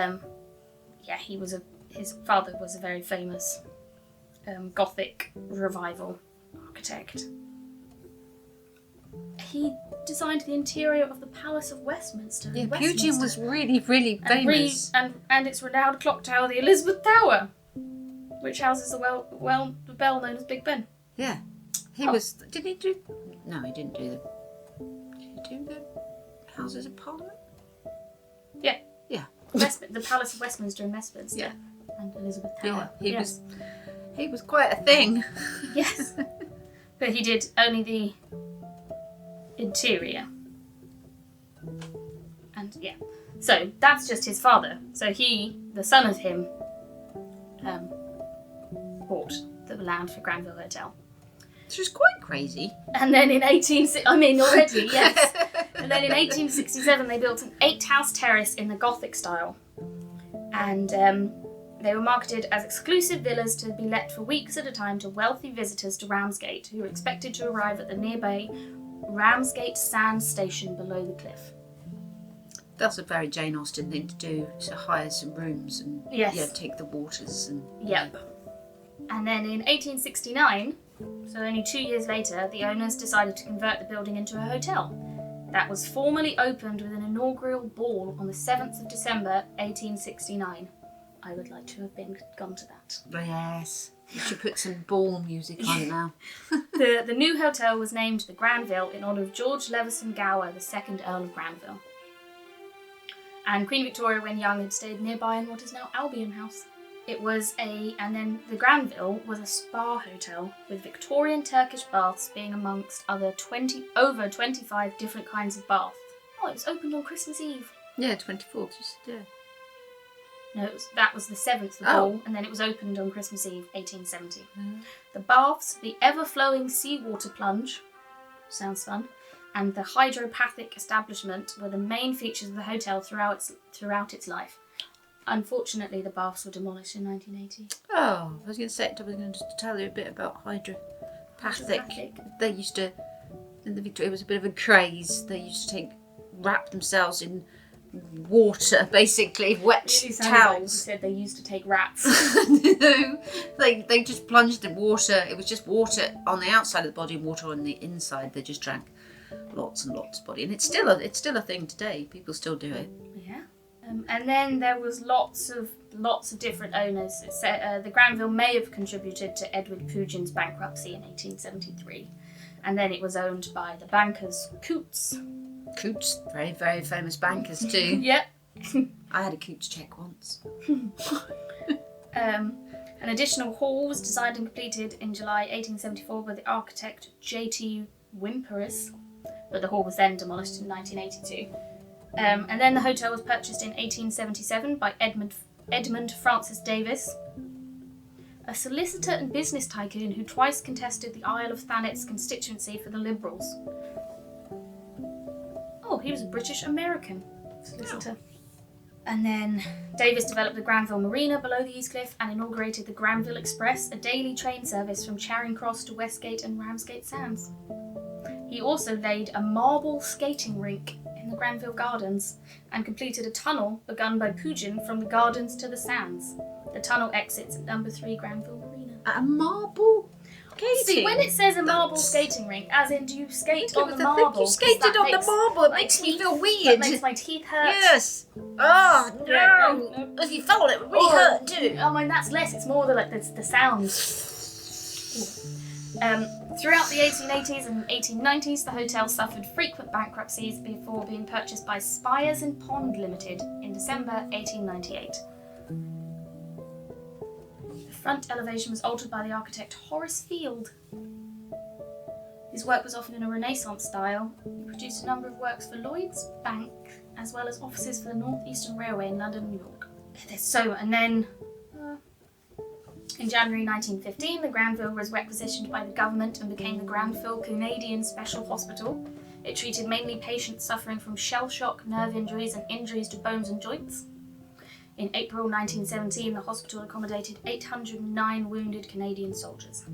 his father was a very famous Gothic revival architect. He designed the interior of the Palace of Westminster. Yeah, Pugin was really, really famous. And its renowned clock tower, the Elizabeth Tower, which houses the bell known as Big Ben. Yeah. He was... Did he do... No, he didn't do the... Did he do the Houses of Parliament? Yeah. Yeah. The Palace of Westminster in Westminster. Yeah. And Elizabeth Tower. Yeah, he was quite a thing. Yes. But he did only the interior. And yeah. So that's just his father. So he, the son of him, bought the land for Granville Hotel. Which was quite crazy. And then in 1867 they built an 8-house terrace in the Gothic style. And they were marketed as exclusive villas to be let for weeks at a time to wealthy visitors to Ramsgate, who were expected to arrive at the nearby Ramsgate Sands station below the cliff. That's a very Jane Austen thing to do, to hire some rooms and take the waters. Yep. And then in 1869, so only 2 years later, the owners decided to convert the building into a hotel. That was formally opened with an inaugural ball on the 7th of December 1869. I would like to have gone to that. Yes. You should put some ball music on now. The new hotel was named the Granville in honour of George Leveson Gower, the 2nd Earl of Granville. And Queen Victoria, when young, had stayed nearby in what is now Albion House. And then the Granville was a spa hotel with Victorian Turkish baths being amongst over 25 different kinds of baths. Oh, it was opened on Christmas Eve. Yeah, 24th, yeah. No, that was the 7th of all, and then it was opened on Christmas Eve, 1870. The baths, the ever-flowing seawater plunge, sounds fun, and the hydropathic establishment were the main features of the hotel throughout its life. Unfortunately, the baths were demolished in 1980. Oh, I was going to tell you a bit about hydropathic. They used to, in the Victoria, it was a bit of a craze. They used to wrap themselves in water, basically, wet towels. Like you said they used to take rats. No, they just plunged in water. It was just water on the outside of the body and water on the inside. They just drank lots and lots of body, and it's still a thing today. People still do it. Yeah. And then there was lots of different owners. The Granville may have contributed to Edward Pugin's bankruptcy in 1873, and then it was owned by the bankers Coutts. Coutts, very, very famous bankers too. Yep. I had a Coutts cheque once. An additional hall was designed and completed in July 1874 by the architect J.T. Wimperis, but the hall was then demolished in 1982. And then the hotel was purchased in 1877 by Edmund Francis Davis, a solicitor and business tycoon who twice contested the Isle of Thanet's constituency for the Liberals. Oh, he was a British-American solicitor. And then Davis developed the Granville Marina below the East Cliff and inaugurated the Granville Express, a daily train service from Charing Cross to Westgate and Ramsgate Sands. He also laid a marble skating rink in the Granville Gardens and completed a tunnel begun by Pugin from the gardens to the sands. The tunnel exits at number 3 Granville Marina. A marble skating? See, when it says a marble skating rink, as in do you skate on the marble? You skated on the marble, it makes me feel weird. That makes my teeth hurt. Yes. Oh, no. Yeah, no. If you fell on it, it would really hurt too. I mean, that's less, it's more the sounds. Throughout the 1880s and 1890s, the hotel suffered frequent bankruptcies before being purchased by Spires and Pond Limited in December 1898. The front elevation was altered by the architect Horace Field. His work was often in a Renaissance style. He produced a number of works for Lloyd's Bank, as well as offices for the North Eastern Railway in London and New York. And then in January 1915, the Granville was requisitioned by the government and became the Granville Canadian Special Hospital. It treated mainly patients suffering from shell shock, nerve injuries, and injuries to bones and joints. In April 1917, the hospital accommodated 809 wounded Canadian soldiers.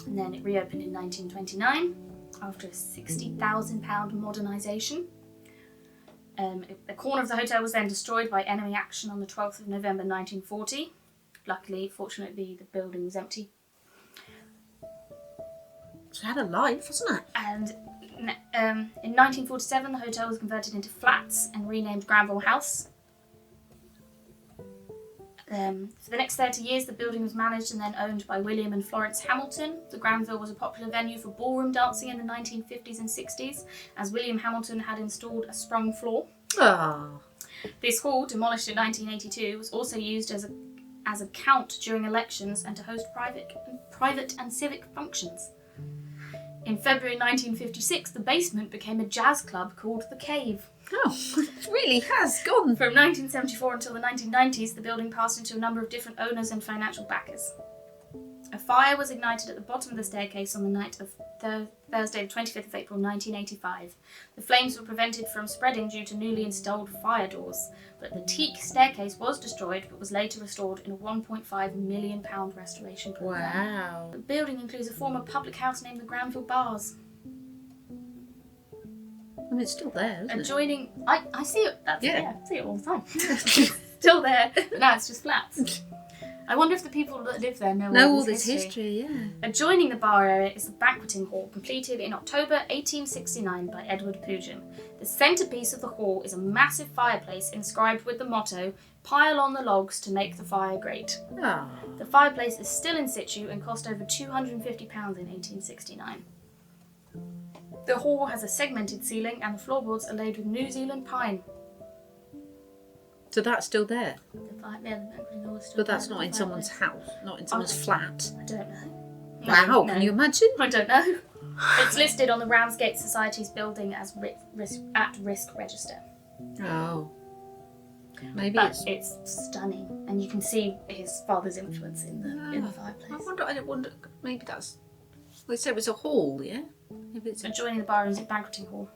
And then it reopened in 1929 after a £60,000 modernisation. A corner of the hotel was then destroyed by enemy action on the 12th of November 1940. Fortunately, the building was empty. So it had a life, wasn't it? And in 1947, the hotel was converted into flats and renamed Granville House. For the next 30 years, the building was managed and then owned by William and Florence Hamilton. The Granville was a popular venue for ballroom dancing in the 1950s and 60s, as William Hamilton had installed a sprung floor. Oh. This hall, demolished in 1982, was also used as a count during elections and to host private and civic functions. In February 1956, the basement became a jazz club called The Cave. Oh, it really has gone. From 1974 until the 1990s, the building passed into a number of different owners and financial backers. A fire was ignited at the bottom of the staircase on the night of Thursday, the 25th of April 1985. The flames were prevented from spreading due to newly installed fire doors, but the teak staircase was destroyed but was later restored in a £1.5 million restoration programme. Wow. The building includes a former public house named the Granville Bars. I mean, it's still there, isn't Adjoining, I see it. I see it all the time. it? Still there, but now it's just flats. I wonder if the people that live there know No, all all this this history, yeah. Adjoining the bar area is the banqueting hall, completed in October 1869 by Edward Pugin. The centrepiece of the hall is a massive fireplace inscribed with the motto, "Pile on the logs to make the fire great." Oh. The fireplace is still in situ and cost over £250 in 1869. The hall has a segmented ceiling and the floorboards are laid with New Zealand pine. So that's still there? The banqueting hall is still But that's there, not in the someone's fireplace. house, not in someone's flat. I don't know. Wow, No. can you imagine? I don't know. It's listed on the Ramsgate Society's building as at-risk register. Oh. Maybe But it's stunning, and you can see his father's influence in the fireplace. I wonder, maybe that's... They said it was a hall, yeah? Maybe it's Adjoining the bar is a banqueting hall.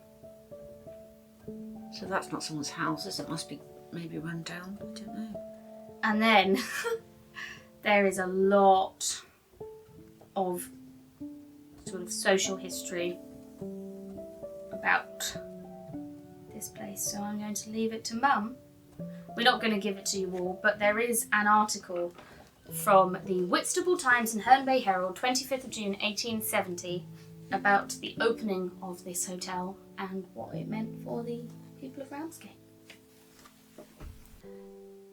So that's not someone's house, is it? Must be maybe run down. I don't know. And then there is a lot of sort of social history about this place, so I'm going to leave it to Mum. We're not going to give it to you all, but there is an article from the Whitstable Times and Herne Bay Herald, 25th of June 1870, about the opening of this hotel and what it meant for the people of Ramsgate.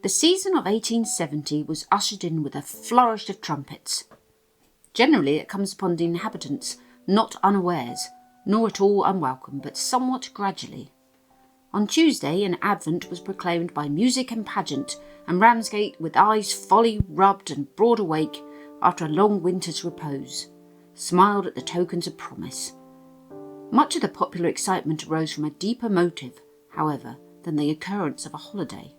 The season of 1870 was ushered in with a flourish of trumpets. Generally it comes upon the inhabitants, not unawares, nor at all unwelcome, but somewhat gradually. On Tuesday an advent was proclaimed by music and pageant, and Ramsgate, with eyes folly rubbed and broad awake after a long winter's repose, smiled at the tokens of promise. Much of the popular excitement arose from a deeper motive, however, than the occurrence of a holiday.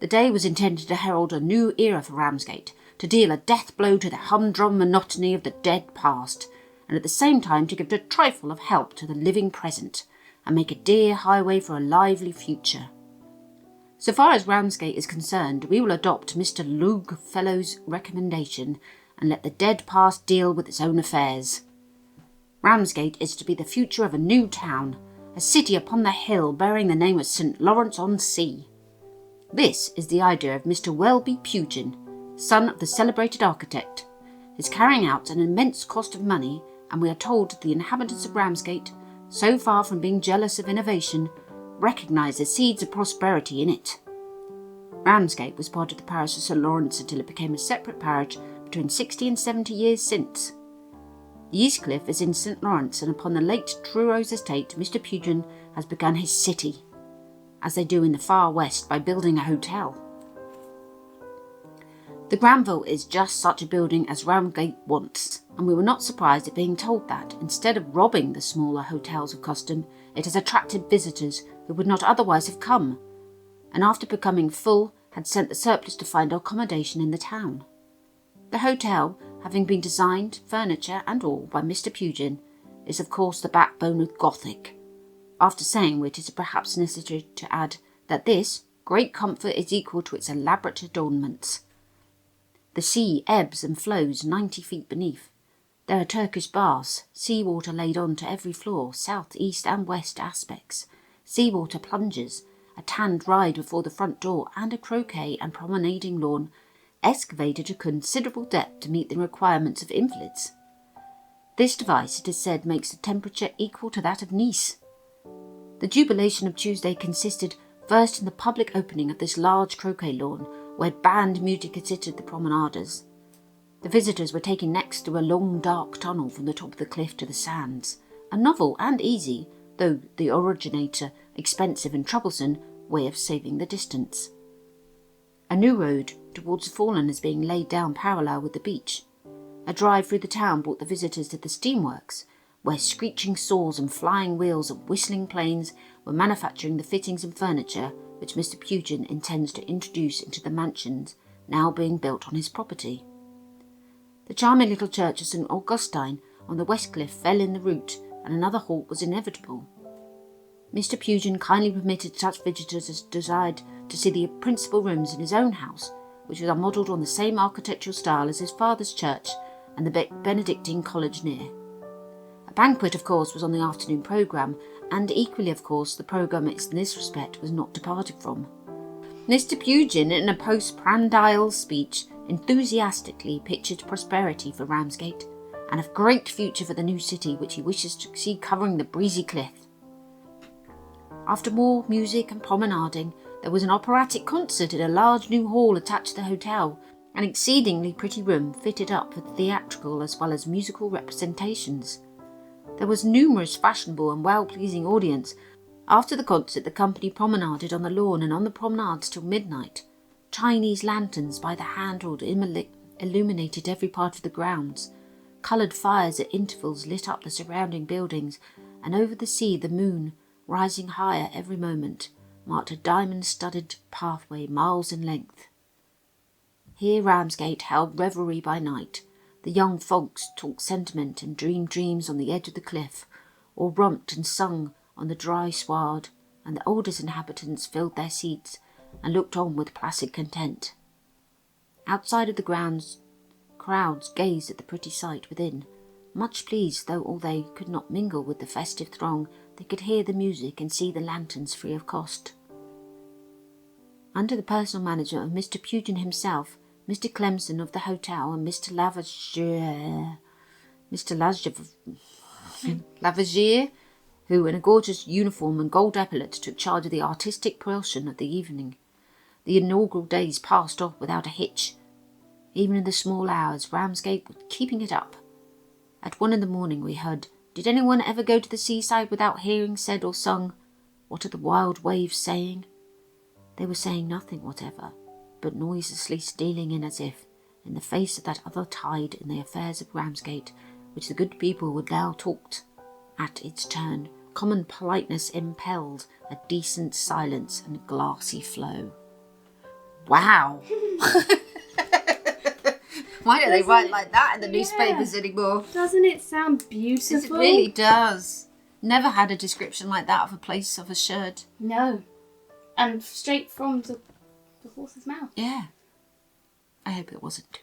The day was intended to herald a new era for Ramsgate, to deal a death blow to the humdrum monotony of the dead past, and at the same time to give a trifle of help to the living present, and make a dear highway for a lively future. So far as Ramsgate is concerned, we will adopt Mr. Longfellow's recommendation and let the dead past deal with its own affairs. Ramsgate is to be the future of a new town, a city upon the hill bearing the name of St. Lawrence-on-Sea. This is the idea of Mr. Welby Pugin, son of the celebrated architect. It is carrying out an immense cost of money, and we are told that the inhabitants of Ramsgate, so far from being jealous of innovation, recognise the seeds of prosperity in it. Ramsgate was part of the parish of St. Lawrence until it became a separate parish between 60 and 70 years since. The East Cliff is in St. Lawrence, and upon the late Truro's estate, Mr. Pugin has begun his city, as they do in the far west, by building a hotel. The Granville is just such a building as Ramsgate wants, and we were not surprised at being told that, instead of robbing the smaller hotels of custom, it has attracted visitors who would not otherwise have come, and after becoming full, had sent the surplus to find accommodation in the town. The hotel, having been designed, furniture and all, by Mr. Pugin, is of course the backbone of Gothic, after saying which it is perhaps necessary to add that this great comfort is equal to its elaborate adornments. The sea ebbs and flows 90 feet beneath. There are Turkish baths, sea water laid on to every floor, south, east and west aspects, sea water plunges, a tanned ride before the front door, and a croquet and promenading lawn excavated to considerable depth to meet the requirements of invalids. This device, it is said, makes the temperature equal to that of Nice. The jubilation of Tuesday consisted first in the public opening of this large croquet lawn, where band music assisted the promenaders. The visitors were taken next through a long dark tunnel from the top of the cliff to the sands, a novel and easy, though the originator expensive and troublesome, way of saving the distance. A new road towards the Fallen is being laid down parallel with the beach. A drive through the town brought the visitors to the steamworks, where screeching saws and flying wheels and whistling planes were manufacturing the fittings and furniture which Mr. Pugin intends to introduce into the mansions now being built on his property. The charming little church of St. Augustine on the west cliff fell in the route, and another halt was inevitable. Mr. Pugin kindly permitted such visitors as desired to see the principal rooms in his own house, which are modelled on the same architectural style as his father's church and the Benedictine College near. A banquet, of course, was on the afternoon programme, and equally, of course, the programme in this respect was not departed from. Mr. Pugin, in a post-prandial speech, enthusiastically pictured prosperity for Ramsgate, and a great future for the new city which he wishes to see covering the breezy cliff. After more music and promenading, there was an operatic concert in a large new hall attached to the hotel, an exceedingly pretty room fitted up for theatrical as well as musical representations. There was numerous fashionable and well-pleasing audience. After the concert, the company promenaded on the lawn, and on the promenades till midnight. Chinese lanterns by the handhold illuminated every part of the grounds. Coloured fires at intervals lit up the surrounding buildings, and over the sea the moon, rising higher every moment, marked a diamond-studded pathway miles in length. Here Ramsgate held revelry by night. The young folks talked sentiment and dreamed dreams on the edge of the cliff, or romped and sung on the dry sward, and the oldest inhabitants filled their seats and looked on with placid content. Outside of the grounds, crowds gazed at the pretty sight within, much pleased, though all they could not mingle with the festive throng, they could hear the music and see the lanterns free of cost. Under the personal management of Mr. Pugin himself, Mr. Clemson of the hotel, and Mr. Lavagier, who in a gorgeous uniform and gold epaulets took charge of the artistic portion of the evening. The inaugural days passed off without a hitch. Even in the small hours, Ramsgate was keeping it up. At 1 a.m. we heard, "Did anyone ever go to the seaside without hearing said or sung, 'What are the wild waves saying?' They were saying nothing whatever, but noiselessly stealing in as if, in the face of that other tide in the affairs of Ramsgate, which the good people would now talked, at its turn, common politeness impelled a decent silence and glassy flow." Wow! Why don't they write like that in the newspapers anymore? Doesn't it sound beautiful? It really does. Never had a description like that of a place of a shirt. No. And straight from the horse's mouth. Yeah. I hope it wasn't.